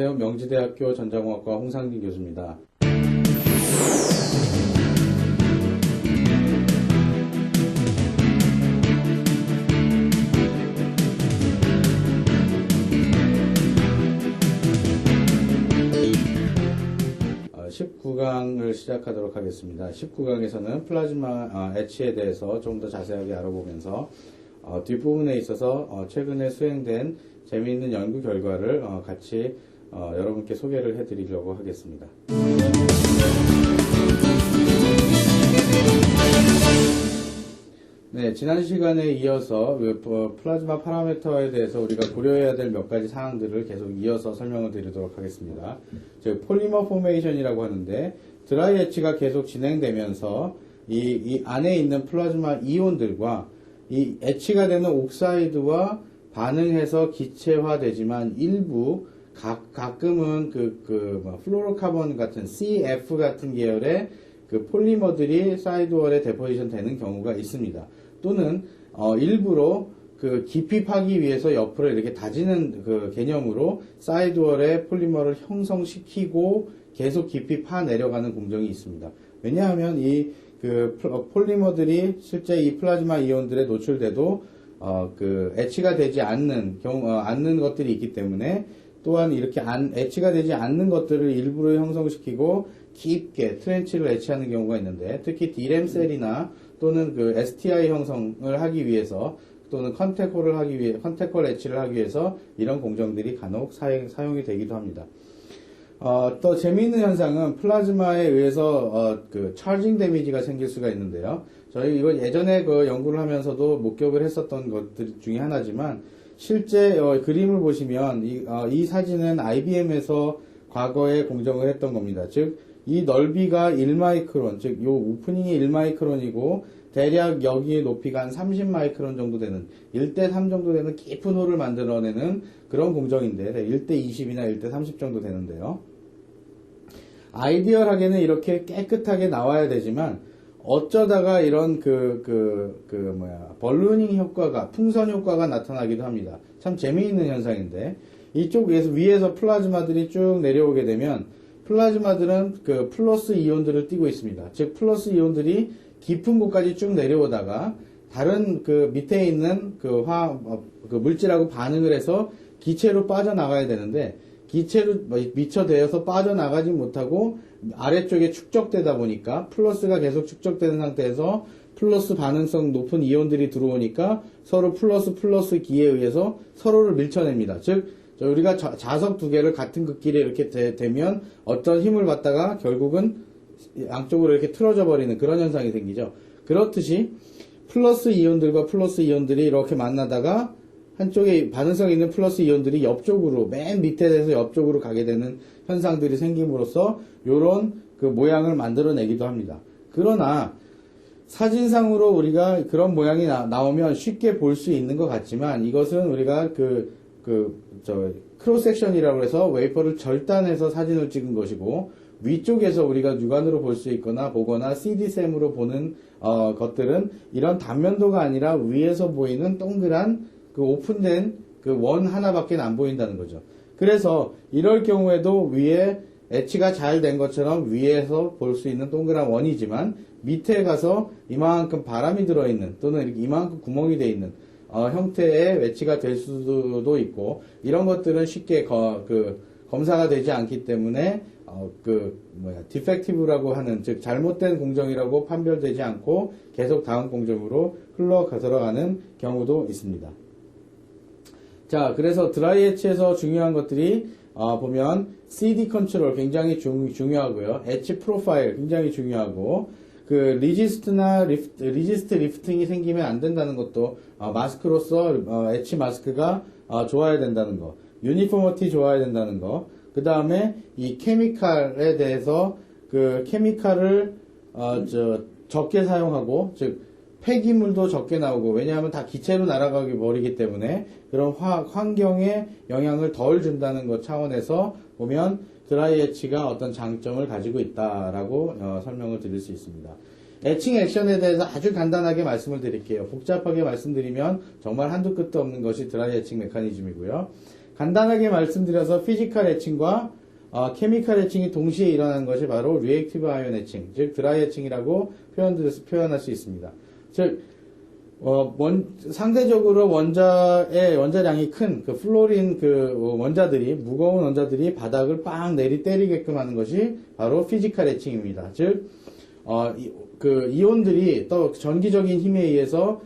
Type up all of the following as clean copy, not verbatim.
안녕하세요. 명지대학교 전자공학과 홍상진 교수입니다. 어, 19강을 시작하도록 하겠습니다. 19강에서는 플라즈마 엣치에 대해서 좀 더 자세하게 알아보면서 뒷부분에 있어서 최근에 수행된 재미있는 연구 결과를 같이 여러분께 소개를 해드리려고 하겠습니다. 네, 지난 시간에 이어서 플라즈마 파라미터에 대해서 우리가 고려해야 될 몇 가지 사항들을 계속 이어서 설명을 드리도록 하겠습니다. 즉 폴리머 포메이션이라고 하는데 드라이 엣치가 계속 진행되면서 이 안에 있는 플라즈마 이온들과 이 엣치가 되는 옥사이드와 반응해서 기체화되지만 일부 가끔은 플로로카본 같은 CF 같은 계열의 그 폴리머들이 사이드월에 데포지션 되는 경우가 있습니다. 또는 일부러 그 깊이 파기 위해서 옆으로 이렇게 다지는 그 개념으로 사이드월에 폴리머를 형성시키고 계속 깊이 파 내려가는 공정이 있습니다. 왜냐하면 이 폴리머들이 실제 이 플라즈마 이온들에 노출돼도 엣치가 되지 않는 것들이 있기 때문에 또한 이렇게 엣치가 되지 않는 것들을 일부러 형성시키고 깊게 트렌치를 엣치하는 경우가 있는데 특히 D램 셀이나 또는 그 STI 형성을 하기 위해서 또는 컨택홀 엣치를 하기 위해서 이런 공정들이 간혹 사용이 되기도 합니다. 또 재미있는 현상은 플라즈마에 의해서 차징 데미지가 생길 수가 있는데요. 저희 이거 예전에 연구를 하면서도 목격을 했었던 것들 중에 하나지만 실제 그림을 보시면 이 사진은 IBM에서 과거에 공정을 했던 겁니다. 즉 이 넓이가 1마이크론, 즉 요 오프닝이 1마이크론이고 대략 여기의 높이가 한 30마이크론 정도 되는 1대3 정도 되는 깊은 홀을 만들어내는 그런 공정인데 1대20이나 1대30 정도 되는데요. 아이디얼하게는 이렇게 깨끗하게 나와야 되지만 어쩌다가 이런 벌루닝 효과가, 풍선 효과가 나타나기도 합니다. 참 재미있는 현상인데 이쪽 위에서 플라즈마들이 쭉 내려오게 되면 플라즈마들은 플러스 이온들을 띠고 있습니다. 즉 플러스 이온들이 깊은 곳까지 쭉 내려오다가 다른 밑에 있는 물질하고 반응을 해서 기체로 빠져나가야 되는데 기체로 미처되어서 빠져나가지 못하고 아래쪽에 축적되다 보니까 플러스가 계속 축적되는 상태에서 플러스 반응성 높은 이온들이 들어오니까 서로 플러스 기에 의해서 서로를 밀쳐냅니다. 즉 우리가 자석 두 개를 같은 극길에 이렇게 되면 어떤 힘을 받다가 결국은 양쪽으로 이렇게 틀어져 버리는 그런 현상이 생기죠. 그렇듯이 플러스 이온들과 플러스 이온들이 이렇게 만나다가 한쪽에 반응성 있는 플러스 이온들이 옆쪽으로 맨 밑에서 옆쪽으로 가게 되는 현상들이 생김으로써 이런 모양을 만들어내기도 합니다. 그러나 사진상으로 우리가 그런 모양이 나오면 쉽게 볼 수 있는 것 같지만 이것은 우리가 크로스 섹션이라고 해서 웨이퍼를 절단해서 사진을 찍은 것이고 위쪽에서 우리가 육안으로 볼 수 있거나 보거나 CD샘으로 보는 것들은 이런 단면도가 아니라 위에서 보이는 동그란 오픈된 원 하나밖에 안 보인다는 거죠. 그래서 이럴 경우에도 위에 엣치가 잘 된 것처럼 위에서 볼 수 있는 동그란 원이지만 밑에 가서 이만큼 바람이 들어있는 또는 이렇게 이만큼 구멍이 돼 있는 형태의 엣치가 될 수도 있고 이런 것들은 쉽게 검사가 되지 않기 때문에 디펙티브라고 하는 즉 잘못된 공정이라고 판별되지 않고 계속 다음 공정으로 들어가는 경우도 있습니다. 자, 그래서 드라이 엣치에서 중요한 것들이 보면 CD 컨트롤 굉장히 중요하고요. 엣치 프로파일 굉장히 중요하고 리지스트 리프팅이 생기면 안 된다는 것도 마스크로서 엣치 마스크가 좋아야 된다는 거, 유니포머티 좋아야 된다는 거, 그 다음에 이 케미칼에 대해서 케미칼을 적게 사용하고 즉 폐기물도 적게 나오고 왜냐하면 다 기체로 날아가기 버리기 때문에 그런 환경에 영향을 덜 준다는 것 차원에서 보면 드라이 엣치가 어떤 장점을 가지고 있다라고 설명을 드릴 수 있습니다. 애칭 액션에 대해서 아주 간단하게 말씀을 드릴게요. 복잡하게 말씀드리면 정말 한두 끝도 없는 것이 드라이 애칭 메커니즘이고요. 간단하게 말씀드려서 피지컬 애칭과 케미컬 애칭이 동시에 일어나는 것이 바로 리액티브 아이온 애칭, 즉 드라이 애칭이라고 표현할 수 있습니다. 즉 상대적으로 원자량이 큰 그 플로린 원자들이 무거운 원자들이 바닥을 빵 내리 때리게끔 하는 것이 바로 피지컬 애칭입니다. 즉 이온들이 또 전기적인 힘에 의해서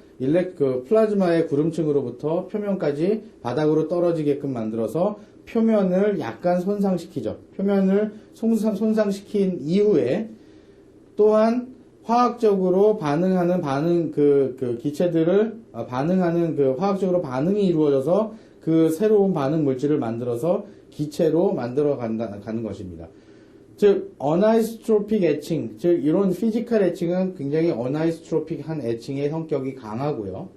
플라즈마의 구름층으로부터 표면까지 바닥으로 떨어지게끔 만들어서 표면을 약간 손상시키죠. 표면을 손상시킨 이후에 또한 화학적으로 반응하는 기체들을 반응하는 화학적으로 반응이 이루어져서 그 새로운 반응 물질을 만들어서 기체로 만들어 가는 것입니다. 즉, 어나이스트로픽 애칭, 즉, 이런 피지컬 애칭은 굉장히 어나이스트로픽한 애칭의 성격이 강하고요.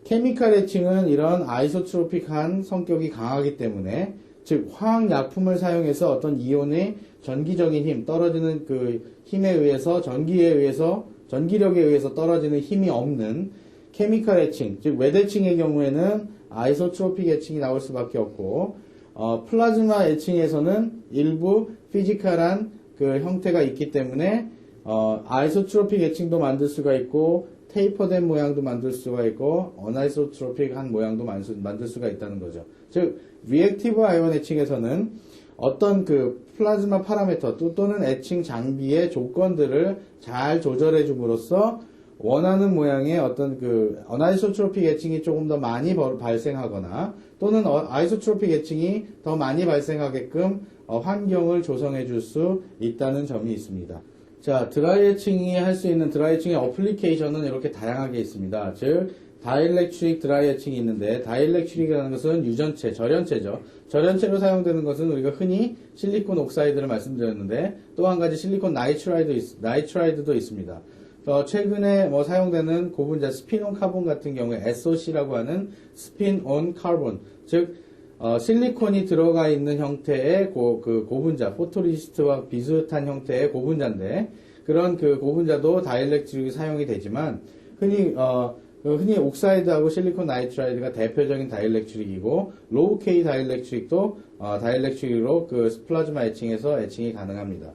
케미컬 애칭은 이런 아이소트로픽한 성격이 강하기 때문에, 즉, 화학약품을 사용해서 어떤 이온의 전기적인 힘, 떨어지는 힘에 의해서, 전기력에 의해서 떨어지는 힘이 없는 케미컬 애칭, 즉, 웨대칭의 경우에는 아이소트로픽 애칭이 나올 수밖에 없고, 플라즈마 애칭에서는 일부 피지컬한 형태가 있기 때문에 아이소트로픽 애칭도 만들 수가 있고 테이퍼된 모양도 만들 수가 있고 어나이소트로픽한 모양도 만들 수가 있다는 거죠. 즉 리액티브 아이온 애칭에서는 어떤 플라즈마 파라미터 또는 애칭 장비의 조건들을 잘 조절해 줌으로써 원하는 모양의 어떤 어나이소트로픽 애칭이 조금 더 많이 발생하거나 또는 아이소트로픽 애칭이 더 많이 발생하게끔 환경을 조성해 줄 수 있다는 점이 있습니다. 자, 드라이 애칭이 할 수 있는 드라이 애칭의 어플리케이션은 이렇게 다양하게 있습니다. 즉, 다이일렉트릭 드라이 애칭이 있는데, 다이일렉트릭이라는 것은 유전체, 절연체죠. 절연체로 사용되는 것은 우리가 흔히 실리콘 옥사이드를 말씀드렸는데, 또 한 가지 실리콘 나이트라이드도 있습니다. 최근에 사용되는 고분자 스핀온 카본 같은 경우에 SOC라고 하는 스핀온 카본, 즉 실리콘이 들어가 있는 형태의 고분자, 포토리지스트와 비슷한 형태의 고분자인데 그런 고분자도 다이일렉트릭이 사용이 되지만 흔히 옥사이드하고 실리콘 나이트라이드가 대표적인 다이일렉트릭이고 로우 K 다이일렉트릭도 다이일렉트릭으로 플라즈마 애칭에서 애칭이 가능합니다.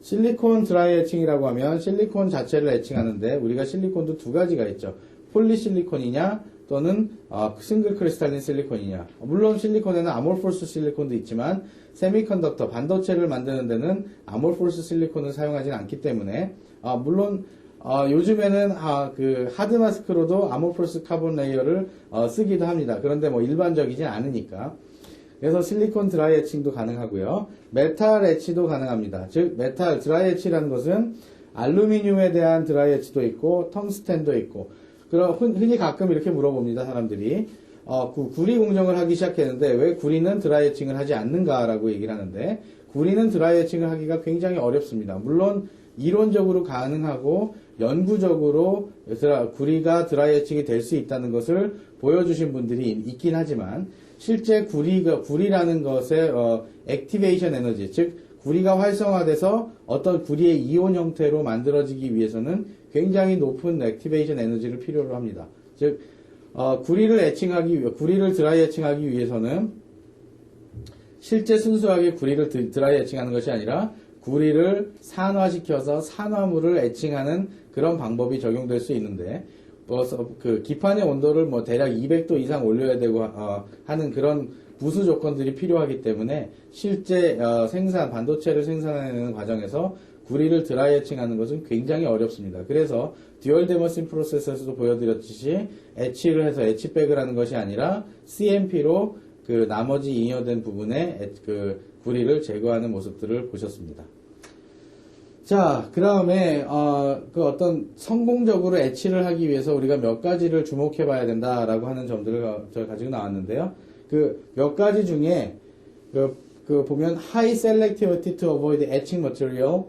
실리콘 드라이 애칭이라고 하면 실리콘 자체를 애칭하는데 우리가 실리콘도 두 가지가 있죠. 폴리실리콘이냐 또는 싱글 크리스탈린 실리콘이냐. 물론 실리콘에는 아모르포스 실리콘도 있지만 세미컨덕터 반도체를 만드는 데는 아모르포스 실리콘을 사용하지는 않기 때문에 물론 요즘에는 하드 마스크로도 아모르포스 카본 레이어를 쓰기도 합니다. 그런데 일반적이진 않으니까. 그래서 실리콘 드라이 애칭도 가능하고요. 메탈 애치도 가능합니다. 즉 메탈 드라이 애치라는 것은 알루미늄에 대한 드라이 애치도 있고 텅스텐도 있고 흔히 가끔 이렇게 물어봅니다. 사람들이 구리 공정을 하기 시작했는데 왜 구리는 드라이 애칭을 하지 않는가라고 얘기를 하는데 구리는 드라이 애칭을 하기가 굉장히 어렵습니다. 물론 이론적으로 가능하고 연구적으로 구리가 드라이 애칭이 될 수 있다는 것을 보여주신 분들이 있긴 하지만 실제 구리라는 것의 액티베이션 에너지, 즉 구리가 활성화돼서 어떤 구리의 이온 형태로 만들어지기 위해서는 굉장히 높은 액티베이션 에너지를 필요로 합니다. 즉 구리를 드라이 애칭하기 위해서는 실제 순수하게 구리를 드라이 애칭하는 것이 아니라 구리를 산화시켜서 산화물을 애칭하는 그런 방법이 적용될 수 있는데 기판의 온도를 대략 200도 이상 올려야 되고 하는 그런 부수 조건들이 필요하기 때문에 실제 반도체를 생산하는 과정에서 구리를 드라이 애칭하는 것은 굉장히 어렵습니다. 그래서 듀얼 데머신 프로세스에서도 보여드렸듯이 애치를 해서 애치백을 하는 것이 아니라 CMP로 나머지 잉여된 부분에 구리를 제거하는 모습들을 보셨습니다. 자, 그 다음에, 어떤 성공적으로 애치를 하기 위해서 우리가 몇 가지를 주목해 봐야 된다라고 하는 점들을 저희 가지고 나왔는데요. 몇 가지 중에, 보면, high selectivity to avoid etching material,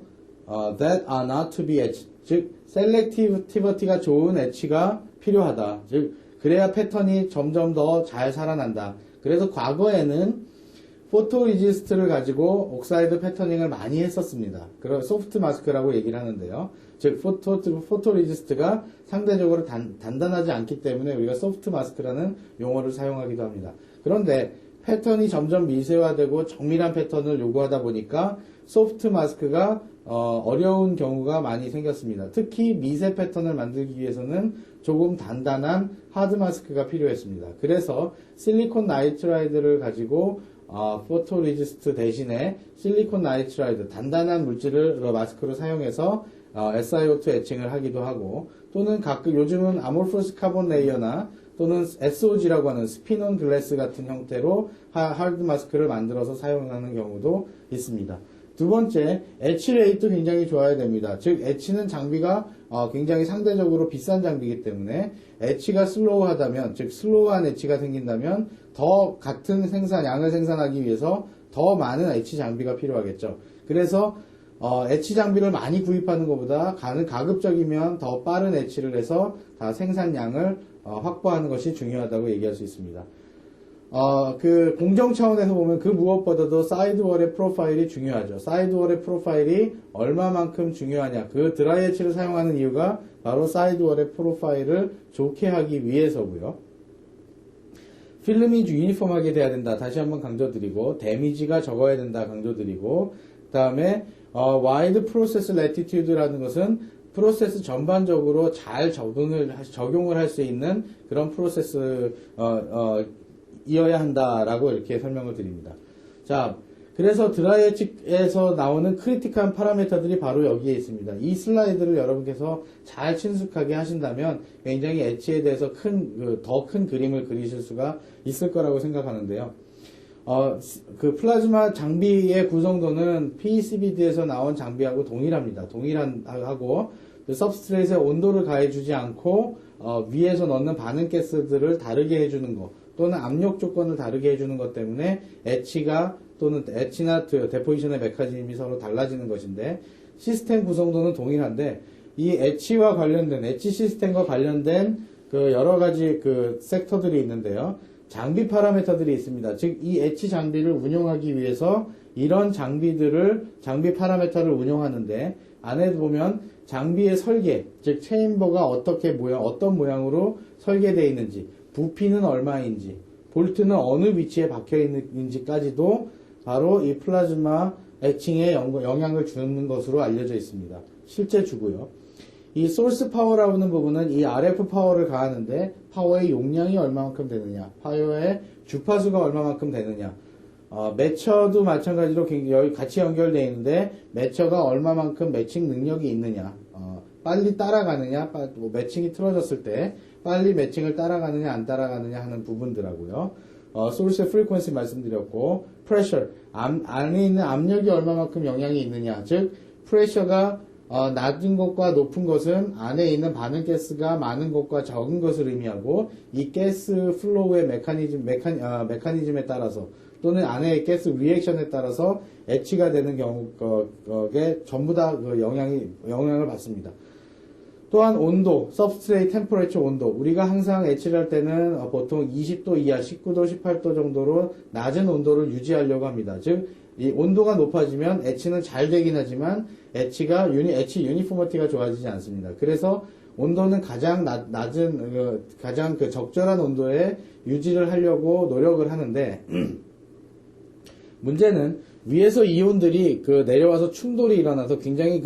that are not to be etched. 즉, selectivity가 좋은 애치가 필요하다. 즉, 그래야 패턴이 점점 더 잘 살아난다. 그래서 과거에는 포토리지스트를 가지고 옥사이드 패터닝을 많이 했었습니다. 그런 소프트 마스크라고 얘기를 하는데요. 즉 포토리지스트가 상대적으로 단단하지 않기 때문에 우리가 소프트 마스크라는 용어를 사용하기도 합니다. 그런데 패턴이 점점 미세화되고 정밀한 패턴을 요구하다 보니까 소프트 마스크가 어려운 경우가 많이 생겼습니다. 특히 미세 패턴을 만들기 위해서는 조금 단단한 하드 마스크가 필요했습니다. 그래서 실리콘 나이트라이드를 가지고 포토리지스트 대신에 실리콘 나이트라이드 단단한 물질을 마스크로 사용해서 SiO2 애칭을 하기도 하고, 또는 가끔 요즘은 아모르퍼스 카본 레이어나 또는 SOG라고 하는 스피논 글래스 같은 형태로 하드 마스크를 만들어서 사용하는 경우도 있습니다. 두 번째, 엣치 레이트 굉장히 좋아야 됩니다. 즉, 엣치는 장비가 굉장히 상대적으로 비싼 장비이기 때문에 엣치가 슬로우하다면, 즉 슬로우한 엣치가 생긴다면 더 같은 양을 생산하기 위해서 더 많은 엣치 장비가 필요하겠죠. 그래서 엣치 장비를 많이 구입하는 것보다 가급적이면 더 빠른 엣치를 해서 다 생산량을 확보하는 것이 중요하다고 얘기할 수 있습니다. 그 공정 차원에서 보면 그 무엇보다도 사이드월의 프로파일이 중요하죠. 사이드월의 프로파일이 얼마만큼 중요하냐. 그 드라이 엣치를 사용하는 이유가 바로 사이드월의 프로파일을 좋게 하기 위해서고요. 필름이 유니폼하게 돼야 된다. 다시 한번 강조드리고, 데미지가 적어야 된다. 강조드리고, 그 다음에 와이드 프로세스 레티튜드라는 것은 프로세스 전반적으로 잘 적용을 할 수 있는 그런 프로세스 이어야 한다라고 이렇게 설명을 드립니다. 자, 그래서 드라이 엣치에서 나오는 크리티컬한 파라미터들이 바로 여기에 있습니다. 이 슬라이드를 여러분께서 잘 친숙하게 하신다면 굉장히 엣치에 대해서 더 큰 그림을 그리실 수가 있을 거라고 생각하는데요. 그 플라즈마 장비의 구성도는 PECVD에서 나온 장비하고 동일합니다. 동일하고, 서브스트레이트에 온도를 가해주지 않고, 위에서 넣는 반응 가스들을 다르게 해주는 것, 또는 압력 조건을 다르게 해주는 것 때문에 엣치나 데포지션의 메커니즘이 서로 달라지는 것인데, 시스템 구성도는 동일한데, 이 엣치와 관련된, 엣치 시스템과 관련된 그 여러 가지 그 섹터들이 있는데요. 장비 파라미터들이 있습니다. 즉, 이 엣치 장비를 운용하기 위해서 이런 장비 파라미터를 운용하는데, 안에 보면 장비의 설계, 즉, 체인버가 어떤 모양으로 설계되어 있는지, 부피는 얼마인지, 볼트는 어느 위치에 박혀 있는지까지도 바로 이 플라즈마 애칭에 영향을 주는 것으로 알려져 있습니다. 실제 주고요. 이 소스 파워라고 하는 부분은 이 RF 파워를 가하는데 파워의 용량이 얼마만큼 되느냐, 파워의 주파수가 얼마만큼 되느냐, 매처도 마찬가지로 같이 연결되어 있는데 매처가 얼마만큼 매칭 능력이 있느냐, 빨리 따라가느냐, 매칭이 틀어졌을 때 빨리 매칭을 따라가느냐 안 따라가느냐 하는 부분들하고요. 소스 프리퀀시 말씀드렸고, 프레셔, 안에 있는 압력이 얼마만큼 영향이 있느냐, 즉 프레셔가 낮은 것과 높은 것은 안에 있는 반응 가스가 많은 것과 적은 것을 의미하고, 이 가스 플로우의 메커니즘에 따라서 또는 안에 가스 리액션에 따라서 엣치가 되는 경우에 전부 다 영향을 받습니다. 또한 온도, 서브스트레이트 템퍼레처 온도, 우리가 항상 엣치를 할 때는 보통 20도 이하, 19도, 18도 정도로 낮은 온도를 유지하려고 합니다. 즉, 이 온도가 높아지면 엣치는 잘 되긴 하지만 엣치 유니포머티가 좋아지지 않습니다. 그래서 온도는 가장 낮은, 가장 적절한 온도에 유지를 하려고 노력을 하는데, 문제는 위에서 이온들이 내려와서 충돌이 일어나서 굉장히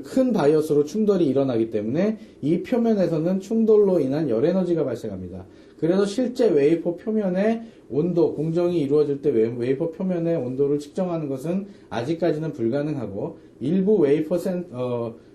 큰 바이어스로 충돌이 일어나기 때문에 이 표면에서는 충돌로 인한 열 에너지가 발생합니다. 그래서 실제 웨이퍼 표면의 온도, 공정이 이루어질 때 웨이퍼 표면의 온도를 측정하는 것은 아직까지는 불가능하고, 일부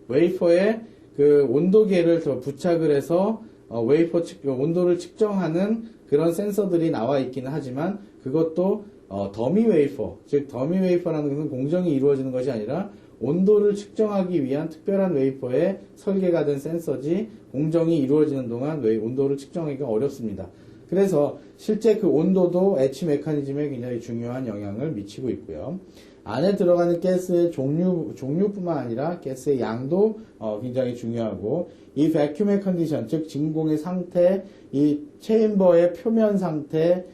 웨이퍼에 그 온도계를 더 부착을 해서 온도를 측정하는 그런 센서들이 나와 있기는 하지만, 그것도 더미 웨이퍼, 즉 더미 웨이퍼라는 것은 공정이 이루어지는 것이 아니라 온도를 측정하기 위한 특별한 웨이퍼에 설계가 된 센서지, 공정이 이루어지는 동안 온도를 측정하기가 어렵습니다. 그래서 실제 그 온도도 엣치 메커니즘에 굉장히 중요한 영향을 미치고 있고요. 안에 들어가는 가스의 종류뿐만 아니라 가스의 양도 굉장히 중요하고, 이 vacuum의 컨디션, 즉 진공의 상태, 이 체인버의 표면 상태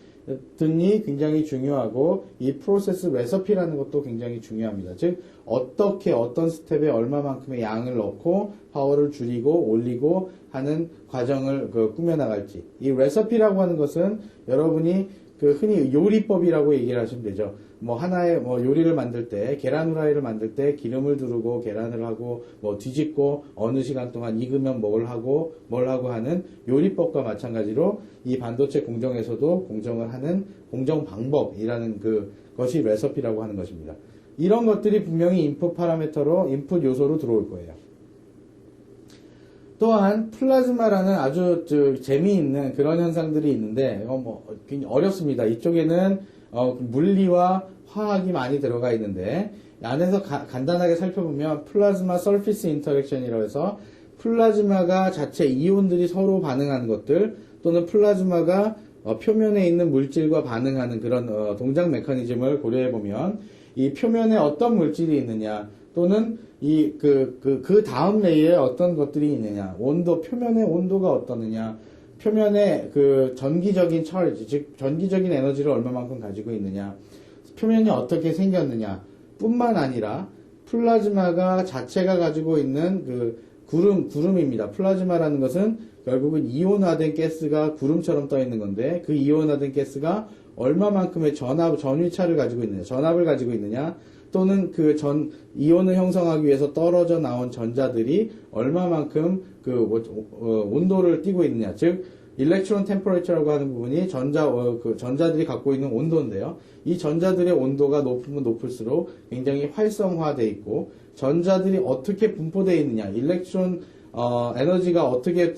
등이 굉장히 중요하고, 이 프로세스 레시피라는 것도 굉장히 중요합니다. 즉 어떤 스텝에 얼마만큼의 양을 넣고 파워를 줄이고 올리고 하는 과정을 꾸며나갈지, 이 레시피라고 하는 것은 여러분이 그 흔히 요리법이라고 얘기를 하시면 되죠. 뭐 하나의 뭐 요리를 만들 때, 계란 후라이를 만들 때 기름을 두르고 계란을 하고 뭐 뒤집고 어느 시간 동안 익으면 뭘 하고 하는 요리법과 마찬가지로 이 반도체 공정에서도 공정을 하는 공정 방법이라는 것이 레시피라고 하는 것입니다. 이런 것들이 분명히 인풋 파라미터로, 인풋 요소로 들어올 거예요. 또한 플라즈마라는 아주 재미있는 그런 현상들이 있는데 굉장히 어렵습니다. 이쪽에는 물리와 화학이 많이 들어가 있는데 안에서 간단하게 살펴보면 플라즈마 서피스 인터랙션이라고 해서 플라즈마가 자체 이온들이 서로 반응하는 것들 또는 플라즈마가 표면에 있는 물질과 반응하는 그런 동작 메커니즘을 고려해 보면 이 표면에 어떤 물질이 있느냐 또는 그 다음 레이어에 어떤 것들이 있느냐, 표면의 온도가 어떠느냐, 표면의 그 전기적인 charge, 즉 전기적인 에너지를 얼마만큼 가지고 있느냐, 표면이 어떻게 생겼느냐, 뿐만 아니라 플라즈마가 자체가 가지고 있는 그 구름입니다. 플라즈마라는 것은 결국은 이온화된 가스가 구름처럼 떠 있는 건데 그 이온화된 가스가 얼마만큼의 전위차를 가지고 있느냐, 전압을 가지고 있느냐, 또는 이온을 형성하기 위해서 떨어져 나온 전자들이 얼마만큼 온도를 띠고 있느냐. 즉, 일렉트론 템퍼레처라고 하는 부분이 전자들이 갖고 있는 온도인데요. 이 전자들의 온도가 높으면 높을수록 굉장히 활성화되어 있고, 전자들이 어떻게 분포되어 있느냐, 일렉트론 에너지가 어떻게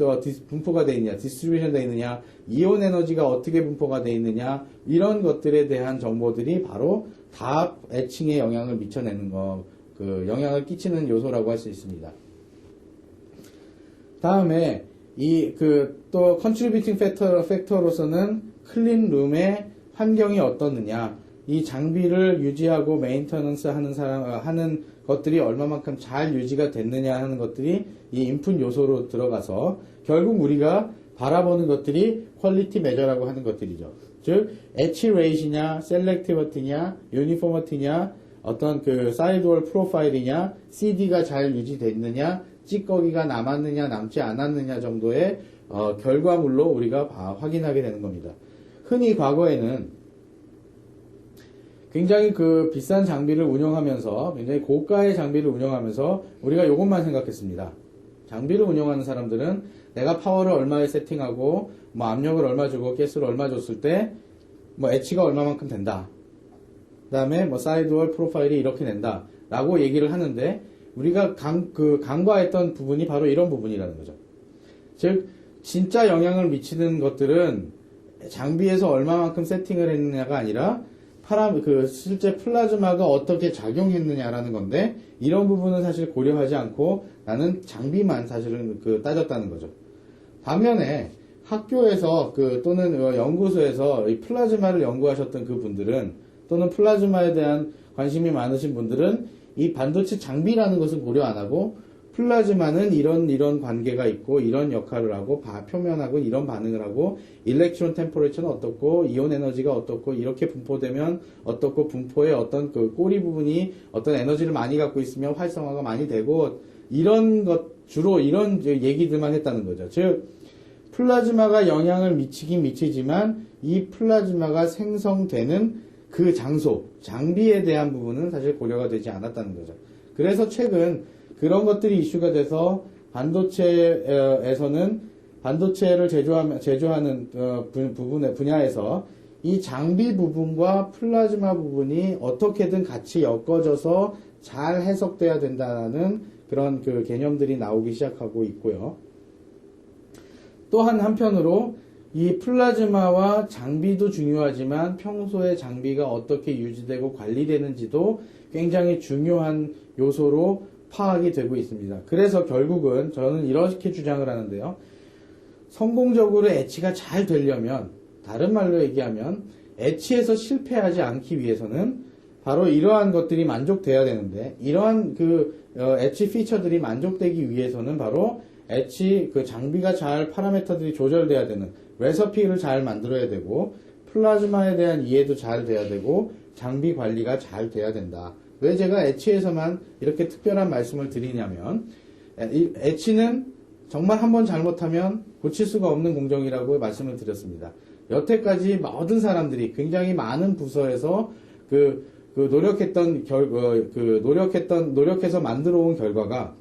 분포가 되어 있느냐, 디스트리뷰션 되어 있느냐, 이온 에너지가 어떻게 분포가 되어 있느냐, 이런 것들에 대한 정보들이 바로 다 애칭에 영향을 미쳐내는 영향을 끼치는 요소라고 할 수 있습니다. 다음에 또 컨트리뷰팅 팩터로서는 클린 룸의 환경이 어떻느냐, 이 장비를 유지하고 메인터넌스 하는 것들이 얼마만큼 잘 유지가 됐느냐 하는 것들이 이 인풋 요소로 들어가서 결국 우리가 바라보는 것들이 퀄리티 메저라고 하는 것들이죠. 즉, 엣치 레이시냐, 셀렉티비티냐, 유니포머티냐, 어떤 사이드월 프로파일이냐, CD가 잘 유지됐느냐, 찌꺼기가 남았느냐, 남지 않았느냐 정도의 결과물로 우리가 확인하게 되는 겁니다. 흔히 과거에는 굉장히 비싼 장비를 운영하면서, 굉장히 고가의 장비를 운영하면서 우리가 이것만 생각했습니다. 장비를 운영하는 사람들은 내가 파워를 얼마에 세팅하고 뭐 압력을 얼마 주고 가스를 얼마 줬을 때 뭐 엣치가 얼마만큼 된다. 그 다음에 뭐 사이드월 프로파일이 이렇게 된다. 라고 얘기를 하는데 우리가 간과했던 부분이 바로 이런 부분이라는 거죠. 즉 진짜 영향을 미치는 것들은 장비에서 얼마만큼 세팅을 했느냐가 아니라 실제 플라즈마가 어떻게 작용했느냐라는 건데 이런 부분은 사실 고려하지 않고 나는 장비만 사실은 따졌다는 거죠. 반면에 학교에서 또는 연구소에서 이 플라즈마를 연구하셨던 그 분들은 또는 플라즈마에 대한 관심이 많으신 분들은 이 반도체 장비라는 것을 고려 안 하고 플라즈마는 이런 관계가 있고 이런 역할을 하고 표면하고 이런 반응을 하고 일렉트론 템퍼레처는 어떻고 이온 에너지가 어떻고 이렇게 분포되면 어떻고 분포의 어떤 꼬리 부분이 어떤 에너지를 많이 갖고 있으면 활성화가 많이 되고 주로 이런 얘기들만 했다는 거죠. 즉 플라즈마가 영향을 미치긴 미치지만 이 플라즈마가 생성되는 그 장비에 대한 부분은 사실 고려가 되지 않았다는 거죠. 그래서 최근 그런 것들이 이슈가 돼서 반도체에서는 반도체를 제조하는 분야에서 이 장비 부분과 플라즈마 부분이 어떻게든 같이 엮어져서 잘 해석돼야 된다는 그런 개념들이 나오기 시작하고 있고요. 또한 한편으로 이 플라즈마와 장비도 중요하지만 평소에 장비가 어떻게 유지되고 관리되는지도 굉장히 중요한 요소로 파악이 되고 있습니다. 그래서 결국은 저는 이렇게 주장을 하는데요. 성공적으로 엣치가 잘 되려면, 다른 말로 얘기하면 엣치에서 실패하지 않기 위해서는 바로 이러한 것들이 만족돼야 되는데, 이러한 엣치 피처들이 만족되기 위해서는 바로 엣치 장비가 잘 파라미터들이 조절돼야 되는 레시피를 잘 만들어야 되고 플라즈마에 대한 이해도 잘 돼야 되고 장비 관리가 잘 돼야 된다. 왜 제가 엣치에서만 이렇게 특별한 말씀을 드리냐면 엣치는 정말 한번 잘못하면 고칠 수가 없는 공정이라고 말씀을 드렸습니다. 여태까지 모든 사람들이 굉장히 많은 부서에서 노력해서 만들어 온 결과가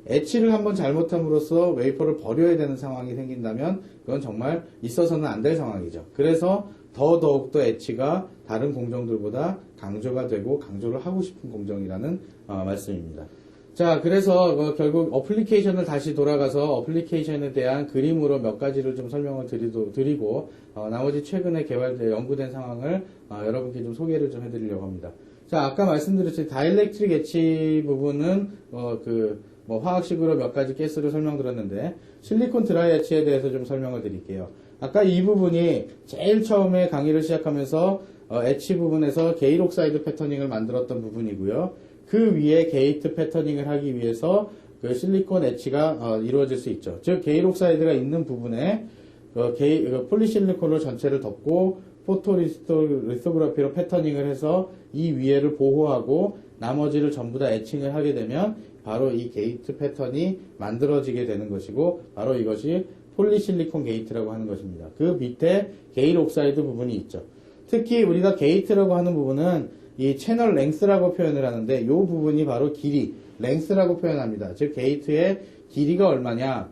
엣치를 한번 잘못함으로써 웨이퍼를 버려야 되는 상황이 생긴다면 그건 정말 있어서는 안 될 상황이죠. 그래서 더욱더 엣치가 다른 공정들보다 강조가 되고 강조를 하고 싶은 공정이라는 말씀입니다. 자, 그래서 결국 어플리케이션을 다시 돌아가서 어플리케이션에 대한 그림으로 몇 가지를 좀 설명을 드리고 나머지 최근에 연구된 상황을 여러분께 좀 소개를 좀 해드리려고 합니다. 자, 아까 말씀드렸듯이 다이렉트릭 엣치 부분은 화학식으로 몇 가지 가스를 설명드렸는데 실리콘 드라이 엣치에 대해서 좀 설명을 드릴게요. 아까 이 부분이 제일 처음에 강의를 시작하면서 엣치 부분에서 게일 옥사이드 패터닝을 만들었던 부분이고요. 그 위에 게이트 패터닝을 하기 위해서 그 실리콘 엣치가 이루어질 수 있죠. 즉 게일 옥사이드가 있는 부분에 폴리실리콘으로 전체를 덮고 포토리소그래피로 패터닝을 해서 이 위에를 보호하고 나머지를 전부 다 에칭을 하게 되면 바로 이 게이트 패턴이 만들어지게 되는 것이고 바로 이것이 폴리실리콘 게이트라고 하는 것입니다. 그 밑에 게일 옥사이드 부분이 있죠. 특히 우리가 게이트라고 하는 부분은 이 채널 랭스라고 표현을 하는데 이 부분이 바로 길이, 랭스라고 표현합니다. 즉 게이트의 길이가 얼마냐,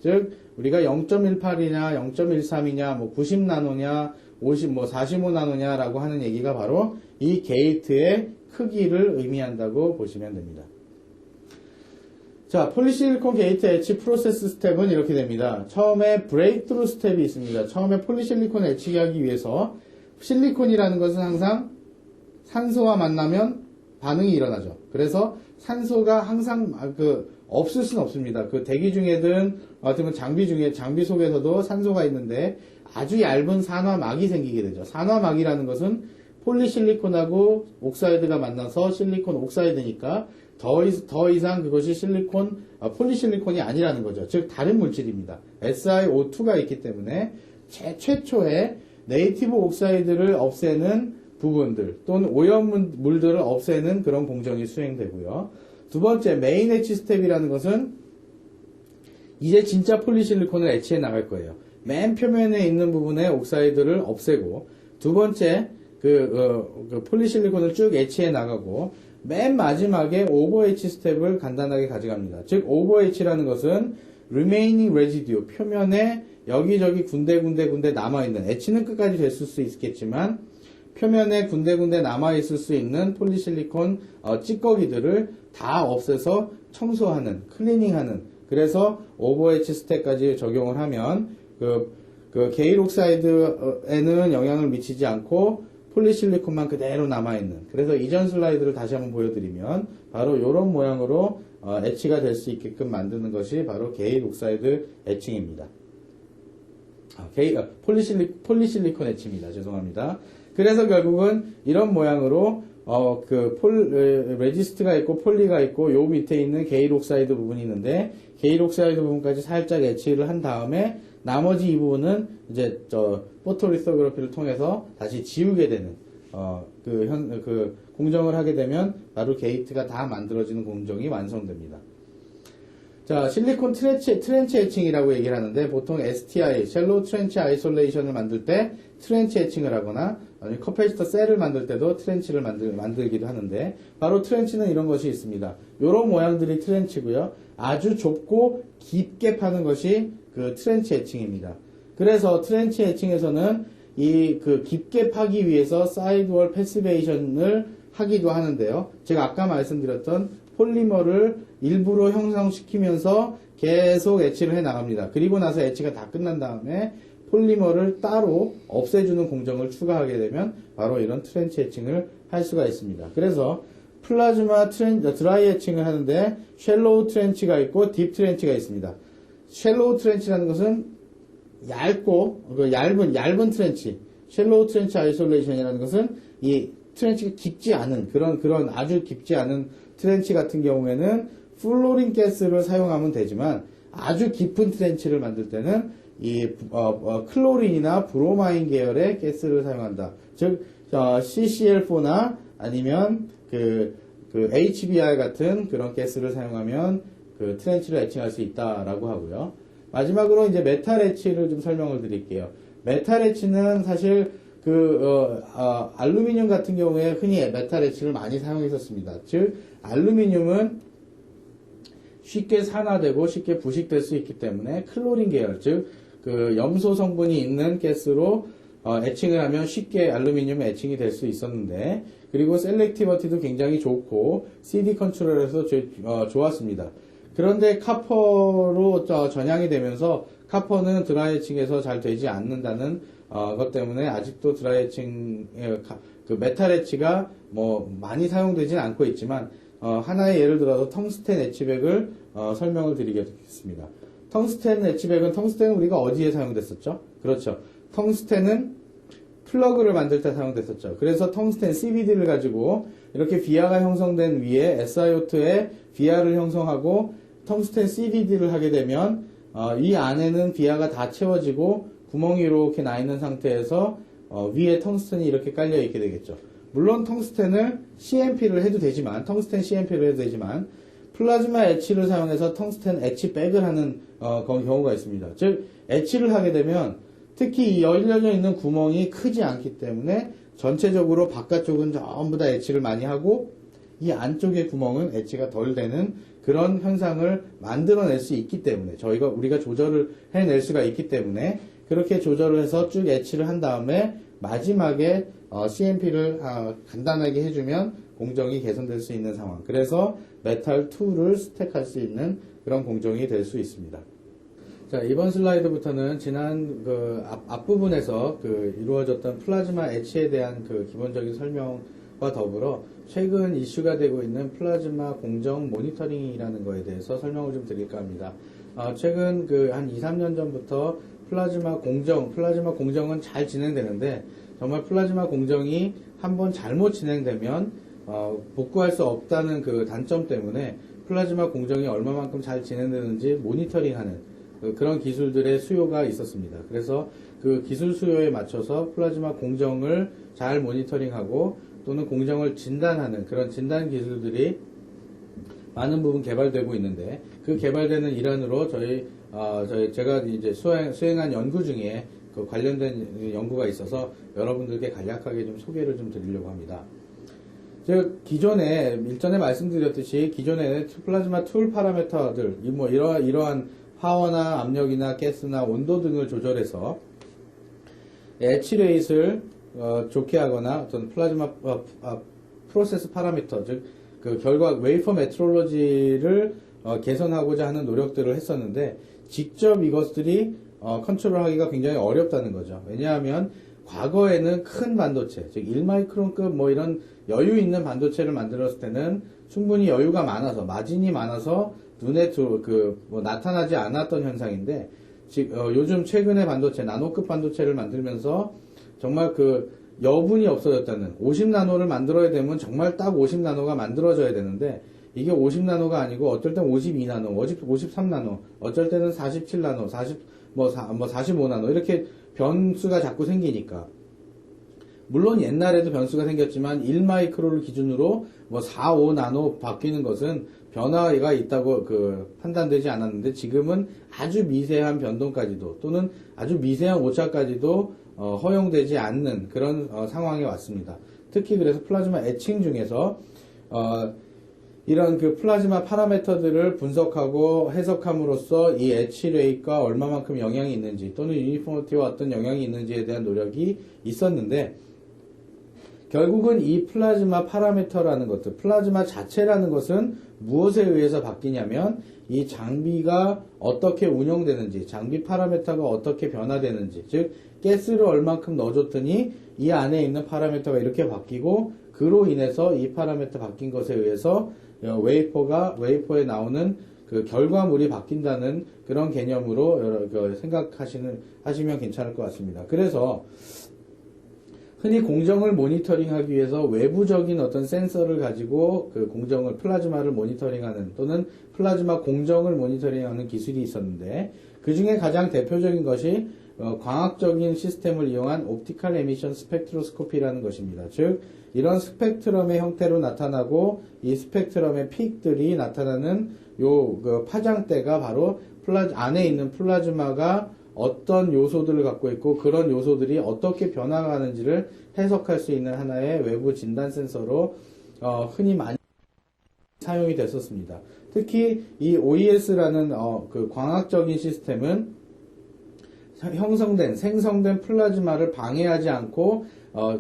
즉 우리가 0.18이냐 0.13이냐 90나노냐 45나노냐 라고 하는 얘기가 바로 이 게이트의 크기를 의미한다고 보시면 됩니다. 자, 폴리실리콘 게이트 엣치 프로세스 스텝은 이렇게 됩니다. 처음에 브레이크트루 스텝이 있습니다. 처음에 폴리실리콘 엣치기 하기 위해서 실리콘이라는 것은 항상 산소와 만나면 반응이 일어나죠. 그래서 산소가 항상 없을 수는 없습니다. 그 대기 중에든 어떤 장비 속에서도 산소가 있는데 아주 얇은 산화막이 생기게 되죠. 산화막이라는 것은 폴리실리콘하고 옥사이드가 만나서 실리콘 옥사이드니까 더 이상 그것이 폴리실리콘이 아니라는 거죠. 즉 다른 물질입니다. SiO2가 있기 때문에 최초의 네이티브 옥사이드를 없애는 부분들 또는 오염물들을 없애는 그런 공정이 수행되고요. 두 번째 메인 엣치 스텝이라는 것은 이제 진짜 폴리실리콘을 엣치해 나갈 거예요. 맨 표면에 있는 부분에 옥사이드를 없애고 두 번째 폴리실리콘을 쭉 엣치해 나가고 맨 마지막에 오버 엣치 스텝을 간단하게 가져갑니다. 즉 오버 엣치라는 것은 remaining residue, 표면에 여기저기 군데군데 남아있는, 엣치는 끝까지 됐을 수 있겠지만 표면에 군데군데 남아있을 수 있는 폴리실리콘 찌꺼기들을 다 없애서 청소하는, 클리닝하는, 그래서 오버 엣치 스텝까지 적용을 하면 게일 옥사이드에는 영향을 미치지 않고 폴리실리콘만 그대로 남아있는, 그래서 이전 슬라이드를 다시 한번 보여드리면 바로 이런 모양으로 엣치가 될 수 있게끔 만드는 것이 바로 게일 옥사이드 엣칭입니다. 폴리실리콘 엣치입니다. 죄송합니다. 그래서 결국은 이런 모양으로 레지스트가 있고 폴리가 있고 요 밑에 있는 게일 옥사이드 부분이 있는데 게일 옥사이드 부분까지 살짝 엣치를 한 다음에 나머지 이 부분은 이제 포토리소그래피를 통해서 다시 지우게 되는 공정을 하게 되면 바로 게이트가 다 만들어지는 공정이 완성됩니다. 자, 실리콘 트렌치 에칭이라고 얘기를 하는데 보통 STI, 셜로우 트렌치 아이솔레이션을 만들 때 트렌치 에칭을 하거나 아니면 커패시터 셀을 만들 때도 트렌치를 만들기도 하는데 바로 트렌치는 이런 것이 있습니다. 이런 모양들이 트렌치고요. 아주 좁고 깊게 파는 것이 그 트렌치 에칭입니다. 그래서 트렌치 에칭에서는 깊게 파기 위해서 사이드월 패시베이션을 하기도 하는데요. 제가 아까 말씀드렸던 폴리머를 일부러 형성시키면서 계속 엣치를 해 나갑니다. 그리고 나서 엣치가 다 끝난 다음에 폴리머를 따로 없애주는 공정을 추가하게 되면 바로 이런 트렌치 엣칭을 할 수가 있습니다. 그래서 플라즈마 드라이 엣칭을 하는데 셜로우 트렌치가 있고 딥 트렌치가 있습니다. 셜로우 트렌치라는 것은 얇고 얇은 트렌치, 셜로우 트렌치 아이솔레이션이라는 것은 이 트렌치가 깊지 않은 그런 아주 깊지 않은 트렌치 같은 경우에는 플로린 가스를 사용하면 되지만 아주 깊은 트렌치를 만들 때는 클로린이나 브로마인 계열의 가스를 사용한다. 즉 CCl4나 아니면 HBr 같은 그런 가스를 사용하면 그 트렌치를 엣칭할 수 있다라고 하고요. 마지막으로 이제 메탈 엣치를 좀 설명을 드릴게요. 메탈 엣지는 사실 알루미늄 같은 경우에 흔히 메탈 엣지를 많이 사용했었습니다. 즉, 알루미늄은 쉽게 산화되고 쉽게 부식될 수 있기 때문에 클로린 계열, 즉, 염소 성분이 있는 가스로 에칭을 하면 쉽게 알루미늄 에칭이 될 수 있었는데, 그리고 셀렉티버티도 굉장히 좋고 CD 컨트롤에서 좋았습니다. 그런데 카퍼로 전향이 되면서 카퍼는 드라이 에칭에서 잘 되지 않는다는 것 때문에 아직도 드라이 에칭 메탈 엣지가 뭐 많이 사용되진 않고 있지만 하나의 예를 들어서 텅스텐 엣지백을 설명을 드리겠습니다. 텅스텐 엣지백은 우리가 어디에 사용됐었죠? 그렇죠. 텅스텐은 플러그를 만들 때 사용됐었죠. 그래서 텅스텐 CVD를 가지고 이렇게 비아가 형성된 위에 SiO2에 비아를 형성하고 텅스텐 CVD를 하게 되면 이 안에는 비아가 다 채워지고 구멍이 이렇게 나 있는 상태에서 위에 텅스텐이 이렇게 깔려 있게 되겠죠. 물론 텅스텐을 CMP를 해도 되지만 플라즈마 엣치를 사용해서 텅스텐 엣치백을 하는 경우가 있습니다. 즉 엣치를 하게 되면 특히 이 열려져 있는 구멍이 크지 않기 때문에 전체적으로 바깥쪽은 전부 다 엣치를 많이 하고 이 안쪽의 구멍은 엣치가 덜 되는 그런 현상을 만들어낼 수 있기 때문에 우리가 조절을 해낼 수가 있기 때문에 그렇게 조절을 해서 쭉 엣치를 한 다음에 마지막에 CMP를 간단하게 해주면 공정이 개선될 수 있는 상황. 그래서 메탈 2를 스택할 수 있는 그런 공정이 될 수 있습니다. 자, 이번 슬라이드부터는 지난 앞부분에서 이루어졌던 플라즈마 엣치에 대한 기본적인 설명과 더불어 최근 이슈가 되고 있는 플라즈마 공정 모니터링이라는 거에 대해서 설명을 좀 드릴까 합니다. 최근 한 2, 3년 전부터 플라즈마 공정은 잘 진행되는데 정말 플라즈마 공정이 한번 잘못 진행되면 복구할 수 없다는 단점 때문에 플라즈마 공정이 얼마만큼 잘 진행되는지 모니터링하는 그런 기술들의 수요가 있었습니다. 그래서 그 기술 수요에 맞춰서 플라즈마 공정을 잘 모니터링하고 또는 공정을 진단하는 그런 진단 기술들이 많은 부분 개발되고 있는데 그 개발되는 일환으로 제가 이제 수행한 연구 중에 관련된 연구가 있어서 여러분들께 간략하게 좀 소개를 좀 드리려고 합니다. 즉 기존에 일전에 말씀드렸듯이 기존에는 플라즈마 툴 파라미터들 이러한 파워나 압력이나 가스나 온도 등을 조절해서 에치 레이트를 좋게 하거나 어떤 플라즈마 프로세스 파라미터 즉 결과 웨이퍼 메트롤로지를 개선하고자 하는 노력들을 했었는데 직접 이것들이 컨트롤하기가 굉장히 어렵다는 거죠. 왜냐하면 과거에는 큰 반도체, 즉 1마이크론급 이런 여유 있는 반도체를 만들었을 때는 충분히 여유가 많아서 마진이 많아서 눈에 나타나지 않았던 현상인데 요즘 최근의 반도체, 나노급 반도체를 만들면서 정말 여분이 없어졌다는 50나노를 만들어야 되면 정말 딱 50나노가 만들어져야 되는데 이게 50나노가 아니고 어떨 땐 52나노, 53나노, 어쩔 때는 47나노, 45나노 이렇게 변수가 자꾸 생기니까 물론 옛날에도 변수가 생겼지만 1마이크로를 기준으로 4, 5나노 바뀌는 것은 변화가 있다고 판단되지 않았는데 지금은 아주 미세한 변동까지도 또는 아주 미세한 오차까지도 허용되지 않는 그런 상황에 왔습니다. 특히 그래서 플라즈마 에칭 중에서 이런 플라즈마 파라미터들을 분석하고 해석함으로써 이 에치 레이트가 얼마만큼 영향이 있는지 또는 유니포미티와 어떤 영향이 있는지에 대한 노력이 있었는데 결국은 이 플라즈마 파라미터라는 것들, 플라즈마 자체라는 것은 무엇에 의해서 바뀌냐면 이 장비가 어떻게 운영되는지, 장비 파라미터가 어떻게 변화되는지, 즉 가스를 얼만큼 넣어줬더니 이 안에 있는 파라미터가 이렇게 바뀌고 그로 인해서 이 파라미터 바뀐 것에 의해서 웨이퍼에 나오는 결과물이 바뀐다는 그런 개념으로 생각하시면 괜찮을 것 같습니다. 그래서 흔히 공정을 모니터링하기 위해서 외부적인 어떤 센서를 가지고 공정을 플라즈마를 모니터링하는 또는 플라즈마 공정을 모니터링하는 기술이 있었는데 그 중에 가장 대표적인 것이 광학적인 시스템을 이용한 옵티컬 에미션 스펙트로스코피라는 것입니다. 즉 이런 스펙트럼의 형태로 나타나고 이 스펙트럼의 픽들이 나타나는 파장대가 바로 안에 있는 플라즈마가 어떤 요소들을 갖고 있고 그런 요소들이 어떻게 변화하는지를 해석할 수 있는 하나의 외부 진단 센서로 흔히 많이 사용이 됐었습니다. 특히 이 OES라는 그 광학적인 시스템은 생성된 플라즈마를 방해하지 않고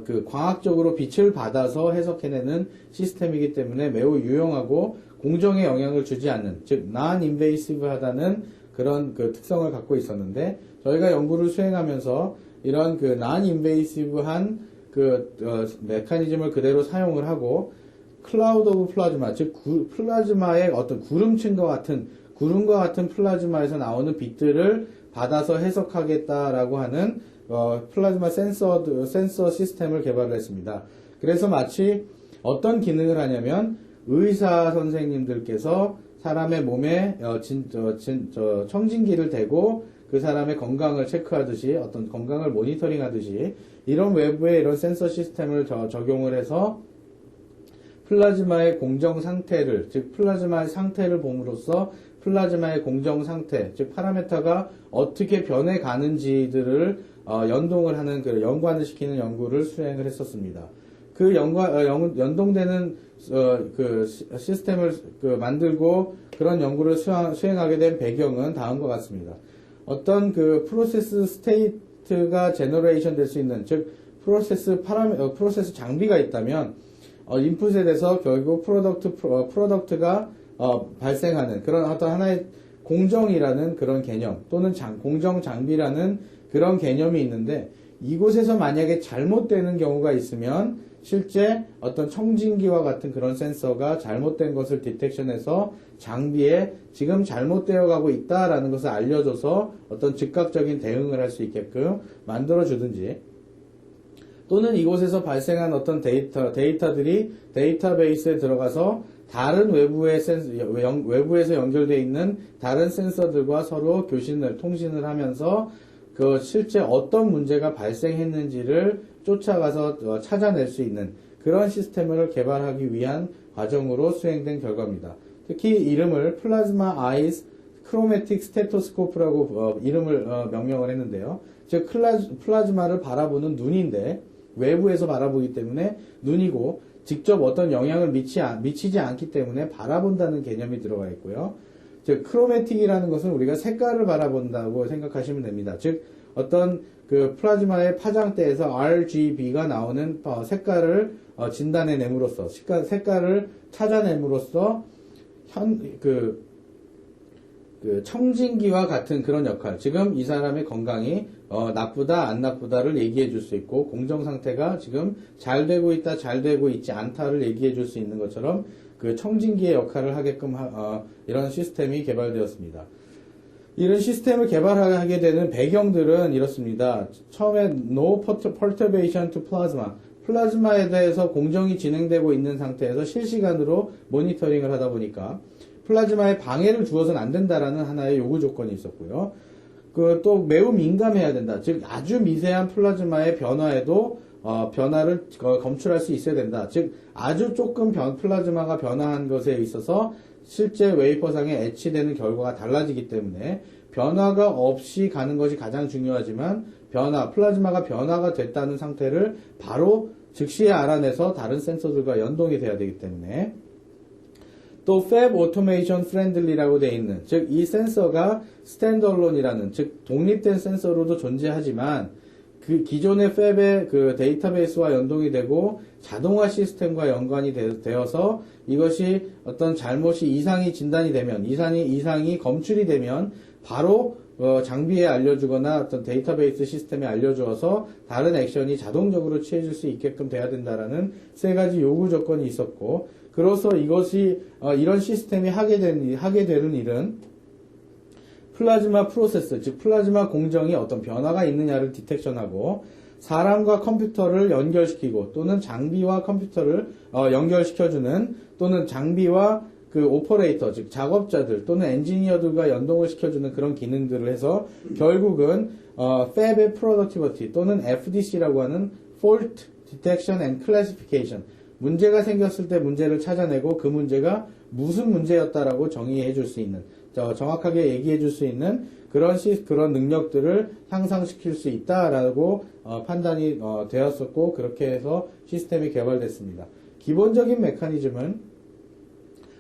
그 광학적으로 빛을 받아서 해석해내는 시스템이기 때문에 매우 유용하고 공정에 영향을 주지 않는, 즉 non-invasive하다는 그런 그 특성을 갖고 있었는데, 저희가 연구를 수행하면서 이런 그 non-invasive한 그 메커니즘을 그대로 사용을 하고 클라우드 오브 플라즈마, 즉 플라즈마의 어떤 구름과 같은 플라즈마에서 나오는 빛들을 받아서 해석하겠다라고 하는 플라즈마 센서 시스템을 개발을 했습니다. 그래서 마치 어떤 기능을 하냐면 의사 선생님들께서 사람의 몸에 청진기를 대고 그 사람의 건강을 체크하듯이, 어떤 건강을 모니터링 하듯이 이런 외부의 이런 센서 시스템을 적용을 해서 플라즈마의 공정 상태를, 즉 플라즈마의 상태를 봄으로써 플라즈마의 공정 상태, 즉 파라메터가 어떻게 변해 가는지들을 연동을 하는, 그 연관을 시키는 연구를 수행을 했었습니다. 그 연동되는 그 시스템을 만들고 그런 연구를 수행하게 된 배경은 다음과 같습니다. 어떤 그 프로세스 스테이트가 제너레이션 될 수 있는, 즉 프로세스 장비가 있다면 인풋에 대해서 결국 프로덕트가 발생하는 그런 어떤 하나의 공정이라는 그런 개념, 또는 공정 장비라는 그런 개념이 있는데, 이곳에서 만약에 잘못되는 경우가 있으면 실제 어떤 청진기와 같은 그런 센서가 잘못된 것을 디텍션해서 장비에 지금 잘못되어 가고 있다라는 것을 알려줘서 어떤 즉각적인 대응을 할 수 있게끔 만들어주든지, 또는 이곳에서 발생한 어떤 데이터들이 데이터베이스에 들어가서 다른 외부에서 연결되어 있는 다른 센서들과 서로 통신을 하면서 그 실제 어떤 문제가 발생했는지를 쫓아가서 찾아낼 수 있는 그런 시스템을 개발하기 위한 과정으로 수행된 결과입니다. 특히 이름을 플라즈마 아이스 크로매틱 스테토스코프라고 이름을 명명을 했는데요. 즉 플라즈마를 바라보는 눈인데, 외부에서 바라보기 때문에 눈이고 직접 어떤 영향을 미치지 않기 때문에 바라본다는 개념이 들어가 있고요. 즉 크로매틱이라는 것은 우리가 색깔을 바라본다고 생각하시면 됩니다. 즉 어떤 그 플라즈마의 파장대에서 RGB가 나오는 색깔을 진단해냄으로써, 색깔을 찾아냄으로써 그 청진기와 같은 그런 역할, 지금 이 사람의 건강이 나쁘다 안 나쁘다를 얘기해 줄 수 있고, 공정 상태가 지금 잘 되고 있다 잘 되고 있지 않다를 얘기해 줄 수 있는 것처럼 그 청진기의 역할을 하게끔 이런 시스템이 개발되었습니다. 이런 시스템을 개발하게 되는 배경들은 이렇습니다. 처음에 No Perturbation to Plasma, 플라즈마에 대해서 공정이 진행되고 있는 상태에서 실시간으로 모니터링을 하다 보니까 플라즈마에 방해를 주어서는 안 된다라는 하나의 요구 조건이 있었고요. 또 매우 민감해야 된다. 즉 아주 미세한 플라즈마의 변화에도 변화를 검출할 수 있어야 된다. 즉 아주 조금 플라즈마가 변화한 것에 있어서 실제 웨이퍼상에 애치되는 결과가 달라지기 때문에 변화가 없이 가는 것이 가장 중요하지만, 플라즈마가 변화가 됐다는 상태를 바로 즉시에 알아내서 다른 센서들과 연동이 돼야 되기 때문에, 또 Fab Automation Friendly라고 되어 있는, 즉 이 센서가 스탠드얼론이라는, 즉 독립된 센서로도 존재하지만 그 기존의 Fab의 그 데이터베이스와 연동이 되고 자동화 시스템과 연관이 되어서 이것이 어떤 이상이 진단이 되면, 이상이 검출이 되면 바로 장비에 알려주거나 어떤 데이터베이스 시스템에 알려주어서 다른 액션이 자동적으로 취해질 수 있게끔 돼야 된다라는 세 가지 요구 조건이 있었고, 그래서 이런 시스템이 하게 되는 일은 플라즈마 프로세스, 즉 플라즈마 공정이 어떤 변화가 있느냐를 디텍션하고, 사람과 컴퓨터를 연결시키고, 또는 장비와 컴퓨터를 연결시켜주는, 또는 장비와 그 오퍼레이터, 즉 작업자들 또는 엔지니어들과 연동을 시켜주는 그런 기능들을 해서 결국은 Fab의 Productivity 또는 FDC라고 하는 Fault Detection and Classification, 문제가 생겼을 때 문제를 찾아내고 그 문제가 무슨 문제였다라고 정의해 줄 수 있는, 정확하게 얘기해 줄 수 있는 그런 능력들을 향상시킬 수 있다라고 판단이 되었었고, 그렇게 해서 시스템이 개발됐습니다. 기본적인 메커니즘은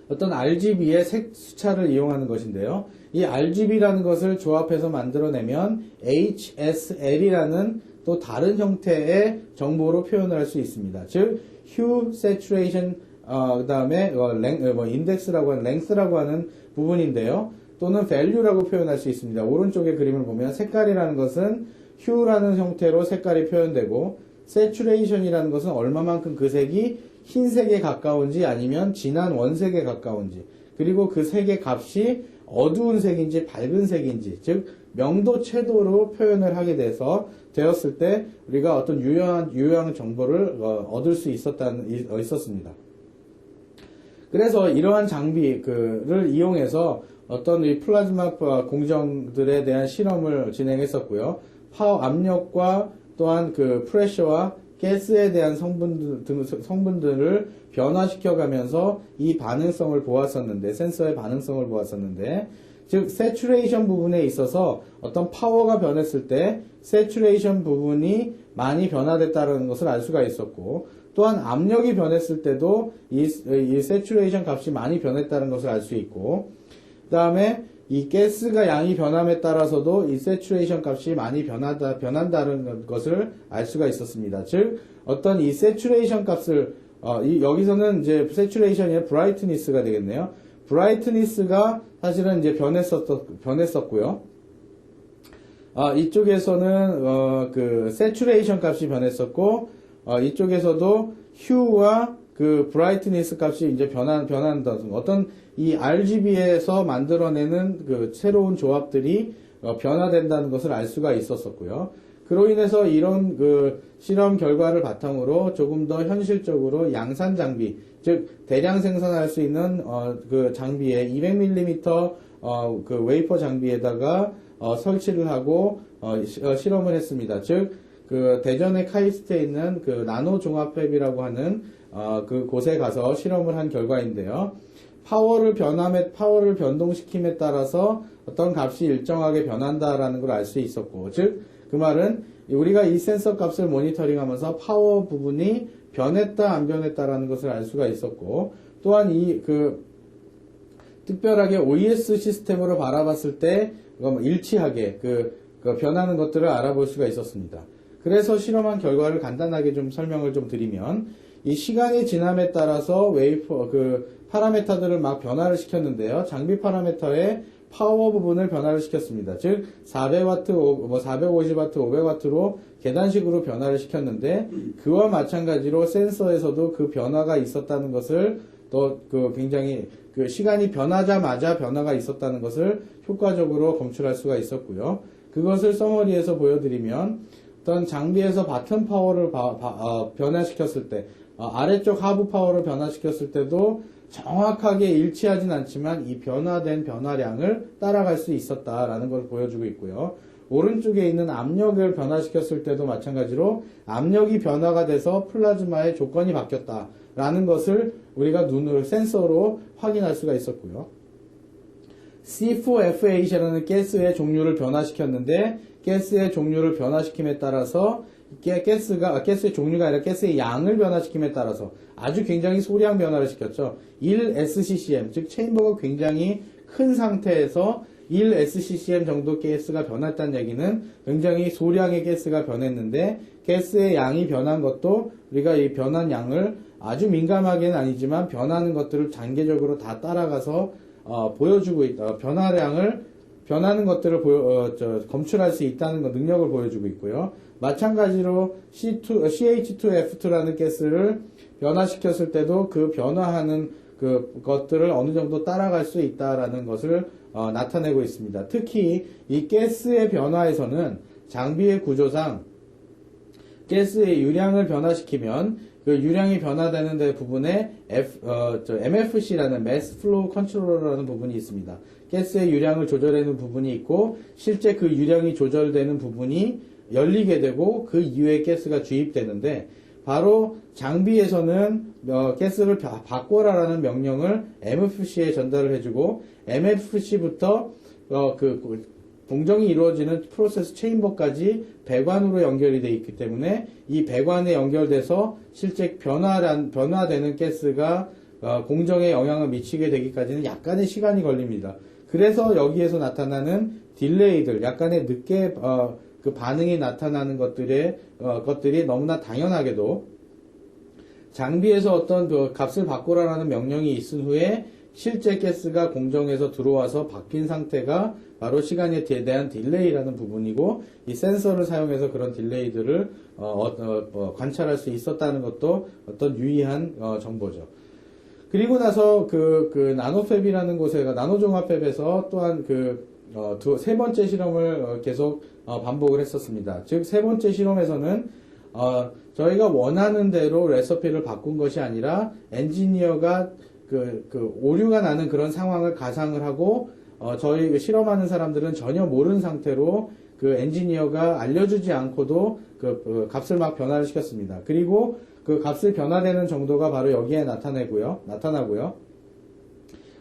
어떤 RGB의 색 수차를 이용하는 것인데요. 이 RGB라는 것을 조합해서 만들어내면 HSL이라는 또 다른 형태의 정보로 표현을 할 수 있습니다. 즉, Hue, Saturation, 그 다음에 인덱스라고 하는, length라고 하는 부분인데요. 또는 value라고 표현할 수 있습니다. 오른쪽의 그림을 보면 색깔이라는 것은 hue라는 형태로 색깔이 표현되고, saturation이라는 것은 얼마만큼 그 색이 흰색에 가까운지 아니면 진한 원색에 가까운지, 그리고 그 색의 값이 어두운 색인지 밝은 색인지, 즉 명도 채도로 표현을 하게 되었을 때 우리가 어떤 유효한 정보를 얻을 수 있었습니다. 그래서 이러한 장비를 이용해서 어떤 이 플라즈마 공정들에 대한 실험을 진행했었고요. 압력과 또한 그 프레셔와 가스에 대한 성분들을 변화시켜가면서 이 반응성을 보았었는데, 센서의 반응성을 보았었는데, 즉 세츄레이션 부분에 있어서 어떤 파워가 변했을 때 세츄레이션 부분이 많이 변화됐다는 것을 알 수가 있었고, 또한 압력이 변했을 때도 이 세츄레이션 값이 많이 변했다는 것을 알 수 있고, 그 다음에 이 가스가 양이 변함에 따라서도 이 세츄레이션 값이 많이 변한다는 것을 알 수가 있었습니다. 즉, 어떤 이 세츄레이션 값을, 여기서는 이제 세츄레이션이 브라이트니스가 되겠네요. 브라이트니스가 사실은 이제 변했었고요. 이쪽에서는, 그, 세츄레이션 값이 변했었고, 이쪽에서도 휴와 그 브라이트니스 값이 이제 변한다. 어떤 이 RGB에서 만들어내는 그 새로운 조합들이 변화된다는 것을 알 수가 있었었고요. 그로 인해서 이런 그 실험 결과를 바탕으로 조금 더 현실적으로 양산 장비, 즉 대량 생산할 수 있는 그 장비에 200mm 그 웨이퍼 장비에다가 설치를 하고 실험을 했습니다. 즉 그 대전의 카이스트에 있는 그 나노 종합팹이라고 하는 그 곳에 가서 실험을 한 결과인데요. 파워를 변동시킴에 따라서 어떤 값이 일정하게 변한다라는 걸 알 수 있었고, 즉 그 말은 우리가 이 센서 값을 모니터링하면서 파워 부분이 변했다 안 변했다라는 것을 알 수가 있었고, 또한 특별하게 OES 시스템으로 바라봤을 때 일치하게 그 변하는 것들을 알아볼 수가 있었습니다. 그래서 실험한 결과를 간단하게 좀 설명을 좀 드리면, 이 시간이 지남에 따라서 파라메터들을 막 변화를 시켰는데요. 장비 파라메터의 파워 부분을 변화를 시켰습니다. 즉 400W, 450W, 500W로 계단식으로 변화를 시켰는데, 그와 마찬가지로 센서에서도 그 변화가 있었다는 것을 굉장히 시간이 변하자마자 변화가 있었다는 것을 효과적으로 검출할 수가 있었고요. 그것을 서머리에서 보여드리면, 어떤 장비에서 바텀 파워를 변화시켰을 때, 아래쪽 하부 파워를 변화시켰을 때도 정확하게 일치하진 않지만 이 변화된 변화량을 따라갈 수 있었다라는 걸 보여주고 있고요. 오른쪽에 있는 압력을 변화시켰을 때도 마찬가지로 압력이 변화가 돼서 플라즈마의 조건이 바뀌었다라는 것을 우리가 센서로 확인할 수가 있었고요. C4F8이라는 가스의 종류를 변화시켰는데, 가스의 종류를 변화시킴에 따라서 가스의 종류가 아니라 가스의 양을 변화시킴에 따라서 아주 굉장히 소량 변화를 시켰죠. 1SCCM, 즉 체인버가 굉장히 큰 상태에서 1SCCM 정도 가스가 변했다는 얘기는 굉장히 소량의 가스가 변했는데, 가스의 양이 변한 것도 우리가 이 변한 양을 아주 민감하게는 아니지만 변하는 것들을 단계적으로 다 따라가서 보여주고 있다. 변하는 것들을 검출할 수 있다는 능력을 보여주고 있고요. 마찬가지로 CH2F2라는 가스를 변화시켰을 때도 그 변화하는 그 것들을 어느 정도 따라갈 수 있다라는 것을 나타내고 있습니다. 특히 이 가스의 변화에서는 장비의 구조상 가스의 유량을 변화시키면 그 유량이 변화되는 데 부분에 MFC라는 Mass Flow Controller라는 부분이 있습니다. 가스의 유량을 조절하는 부분이 있고, 실제 그 유량이 조절되는 부분이 열리게 되고 그 이후에 가스가 주입되는데, 바로 장비에서는 가스를 바꿔라라는 명령을 MFC에 전달을 해주고 MFC부터 공정이 이루어지는 프로세스 체인버까지 배관으로 연결이 되어 있기 때문에 이 배관에 연결돼서 실제 변화되는 가스가 공정에 영향을 미치게 되기까지는 약간의 시간이 걸립니다. 그래서 여기에서 나타나는 딜레이들, 약간의 늦게 그 반응이 나타나는 것들이 너무나 당연하게도 장비에서 어떤 그 값을 바꾸라는 명령이 있은 후에 실제 가스가 공정에서 들어와서 바뀐 상태가 바로 시간에 대한 딜레이라는 부분이고, 이 센서를 사용해서 그런 딜레이들을 관찰할 수 있었다는 것도 어떤 유의한 정보죠. 그리고 나서 나노팹이라는 곳에 나노종합팹에서 또한 세 번째 실험을 계속 반복을 했었습니다. 즉 세 번째 실험에서는 저희가 원하는 대로 레시피를 바꾼 것이 아니라 엔지니어가 오류가 나는 그런 상황을 가상을 하고 저희 실험하는 사람들은 전혀 모르는 상태로 그 엔지니어가 알려주지 않고도 값을 막 변화를 시켰습니다. 그리고 그 값을 변화되는 정도가 바로 여기에 나타나고요.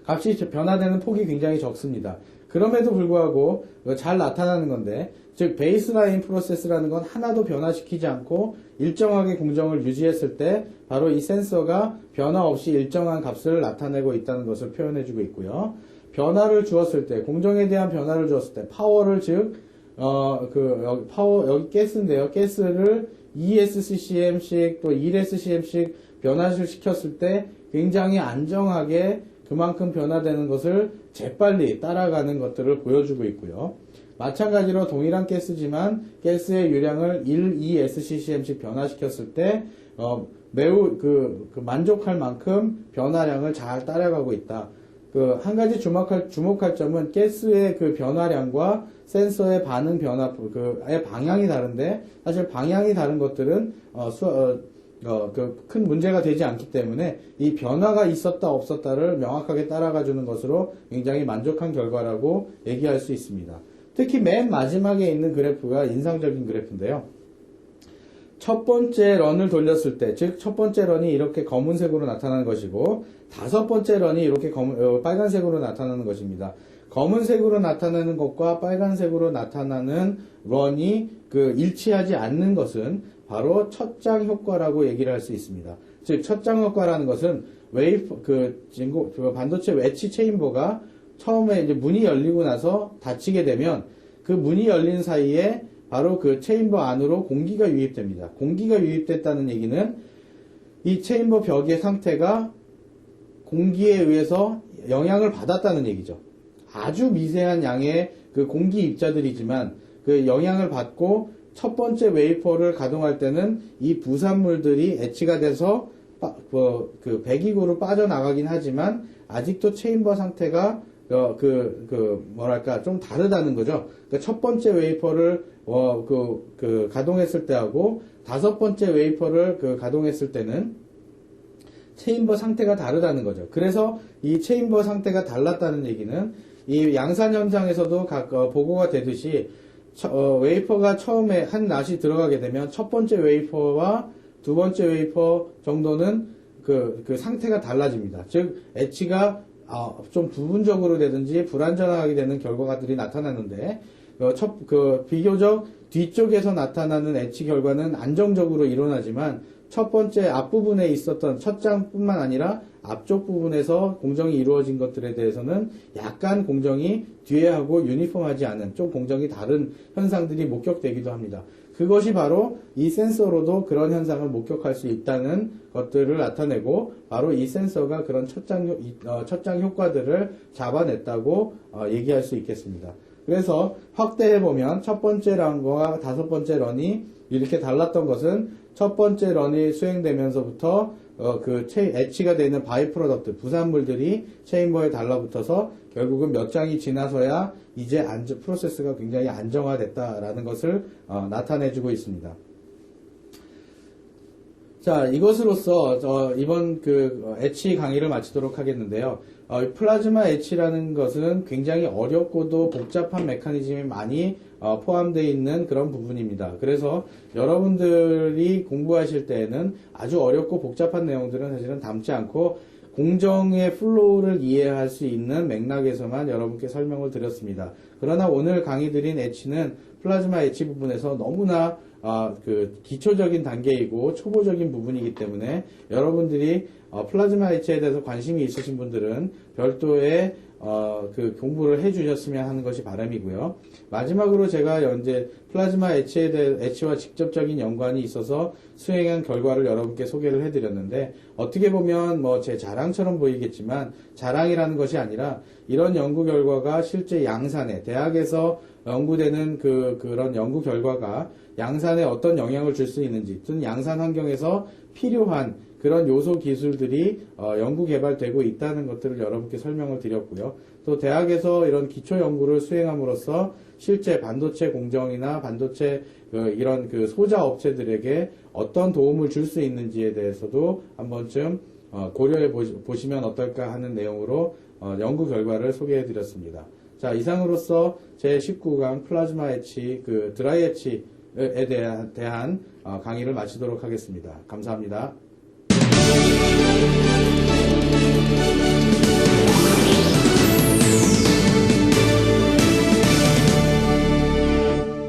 값이 변화되는 폭이 굉장히 적습니다. 그럼에도 불구하고 잘 나타나는 건데, 즉 베이스라인 프로세스라는 건 하나도 변화시키지 않고 일정하게 공정을 유지했을 때 바로 이 센서가 변화 없이 일정한 값을 나타내고 있다는 것을 표현해주고 있고요. 변화를 주었을 때, 공정에 대한 변화를 주었을 때 파워를 여기 가스인데요. 가스를 2SCCM씩 또 1SCM씩 변화를 시켰을 때 굉장히 안정하게 그만큼 변화되는 것을 재빨리 따라가는 것들을 보여주고 있고요. 마찬가지로 동일한 가스지만 가스의 유량을 1, 2SCCM씩 변화시켰을 때 매우 만족할 만큼 변화량을 잘 따라가고 있다. 한 가지 주목할 점은 가스의 변화량과 센서의 반응 변화의 방향이 다른데, 사실 방향이 다른 것들은 큰 문제가 되지 않기 때문에 이 변화가 있었다 없었다를 명확하게 따라가 주는 것으로 굉장히 만족한 결과라고 얘기할 수 있습니다. 특히 맨 마지막에 있는 그래프가 인상적인 그래프인데요. 첫 번째 런을 돌렸을 때, 즉 첫 번째 런이 이렇게 검은색으로 나타나는 것이고 다섯 번째 런이 이렇게 빨간색으로 나타나는 것입니다. 검은색으로 나타나는 것과 빨간색으로 나타나는 런이 일치하지 않는 것은 바로 첫 장 효과라고 얘기를 할 수 있습니다. 즉 첫 장 효과라는 것은 반도체 웨치 체인버가 처음에 이제 문이 열리고 나서 닫히게 되면 그 문이 열린 사이에 바로 그 체인버 안으로 공기가 유입됩니다. 공기가 유입됐다는 얘기는 이 체인버 벽의 상태가 공기에 의해서 영향을 받았다는 얘기죠. 아주 미세한 양의 공기 입자들이지만 그 영향을 받고 첫 번째 웨이퍼를 가동할 때는 이 부산물들이 etch가 돼서 배기구로 빠져나가긴 하지만 아직도 체인버 상태가 좀 다르다는 거죠. 그러니까 첫 번째 웨이퍼를 가동했을 때하고 다섯 번째 웨이퍼를 가동했을 때는 체인버 상태가 다르다는 거죠. 그래서 이 체인버 상태가 달랐다는 얘기는 이 양산 현상에서도 보고가 되듯이 웨이퍼가 처음에 한 낫이 들어가게 되면 첫 번째 웨이퍼와 두 번째 웨이퍼 정도는 상태가 달라집니다. 즉 etch가 좀 부분적으로 되든지 불안전하게 되는 결과들이 나타나는데 비교적 뒤쪽에서 나타나는 etch 결과는 안정적으로 일어나지만 첫 번째 앞부분에 있었던 첫 장뿐만 아니라 앞쪽 부분에서 공정이 이루어진 것들에 대해서는 약간 공정이 뒤에 하고 유니폼하지 않은 좀 공정이 다른 현상들이 목격되기도 합니다. 그것이 바로 이 센서로도 그런 현상을 목격할 수 있다는 것들을 나타내고 바로 이 센서가 그런 첫장 효과들을 잡아냈다고 얘기할 수 있겠습니다. 그래서 확대해보면 첫 번째 런과 다섯 번째 런이 이렇게 달랐던 것은 첫 번째 런이 수행되면서부터 etch가 되는 바이 프로덕트, 부산물들이 체인버에 달라붙어서 결국은 몇 장이 지나서야 이제 프로세스가 굉장히 안정화됐다라는 것을 나타내주고 있습니다. 자, 이것으로써 이번 etch 강의를 마치도록 하겠는데요. 플라즈마 etch라는 것은 굉장히 어렵고도 복잡한 메커니즘이 많이 포함되어 있는 그런 부분입니다. 그래서 여러분들이 공부하실 때에는 아주 어렵고 복잡한 내용들은 사실은 담지 않고 공정의 플로우를 이해할 수 있는 맥락에서만 여러분께 설명을 드렸습니다. 그러나 오늘 강의 드린 etch는 플라즈마 etch 부분에서 너무나 그 기초적인 단계이고 초보적인 부분이기 때문에 여러분들이 플라즈마 etch에 대해서 관심이 있으신 분들은 별도의 그 공부를 해주셨으면 하는 것이 바람이고요. 마지막으로 제가 현재 플라즈마 etch와 직접적인 연관이 있어서 수행한 결과를 여러분께 소개를 해드렸는데, 어떻게 보면 뭐 제 자랑처럼 보이겠지만 자랑이라는 것이 아니라 이런 연구 결과가 실제 양산에 대학에서 연구되는 그런 연구 결과가 양산에 어떤 영향을 줄 수 있는지, 또는 양산 환경에서 필요한 그런 요소 기술들이 연구 개발되고 있다는 것들을 여러분께 설명을 드렸고요. 또 대학에서 이런 기초 연구를 수행함으로써 실제 반도체 공정이나 반도체 이런 그 소자 업체들에게 어떤 도움을 줄 수 있는지에 대해서도 한 번쯤 고려해 보시면 어떨까 하는 내용으로 연구 결과를 소개해 드렸습니다. 자, 이상으로서 제 19강 플라즈마 etch, 드라이 etch에 대한 강의를 마치도록 하겠습니다. 감사합니다.